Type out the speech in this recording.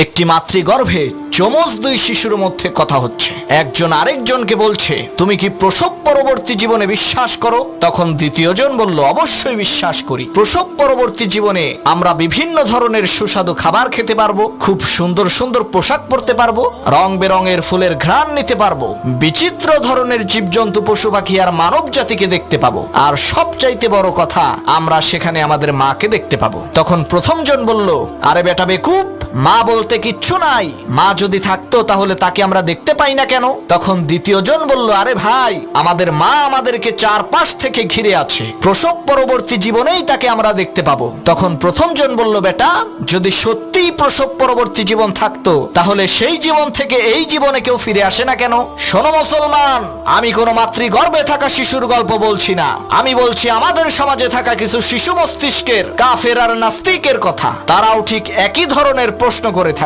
একটি মাতৃগর্ভে যমজ দুই শিশুর মধ্যে কথা হচ্ছে। একজন আরেকজনকে বলছে, তুমি কি প্রসব পরবর্তী জীবনে বিশ্বাস করো? তখন দ্বিতীয়জন বলল, অবশ্যই বিশ্বাস করি। প্রসব পরবর্তী জীবনে আমরা বিভিন্ন ধরনের সুস্বাদু খাবার খেতে পারবো, খুব সুন্দর সুন্দর পোশাক পরতে পারবো, রং বেরঙের ফুলের ঘ্রাণ নিতে পারবো, বিচিত্র ধরনের জীবজন্তু, পশু পাখি আর মানব জাতিকে দেখতে পাবো, আর সবচাইতে বড় কথা, আমরা সেখানে আমাদের মাকে দেখতে পাবো। তখন প্রথমজন বলল, আরে বেটা বেকুব, মা বলতে কিচ্ছু নাই। মা যদি থাকতো তাহলে তাকে আমরা দেখতে পাই না কেন? তখন দ্বিতীয়জন বলল, আরে ভাই, আমাদের মা আমাদেরকে চারপাশ থেকে ঘিরে আছে, প্রসব পরবর্তী জীবনেই তাকে আমরা দেখতে পাবো। তখন প্রথমজন বলল, বেটা, যদি সত্যিই প্রসব পরবর্তী জীবন থাকতো তাহলে সেই জীবন থেকে এই জীবনে কেউ ফিরে আসে না কেন? শোনো মুসলমান, আমি কোনো মাতৃগর্ভে থাকা শিশুর গল্প বলছি না, আমি বলছি আমাদের সমাজে থাকা কিছু শিশু মস্তিষ্কের কাফের আর নাস্তিকের কথা। তারাও ঠিক একই ধরনের প্রশ্ন করে থাকে।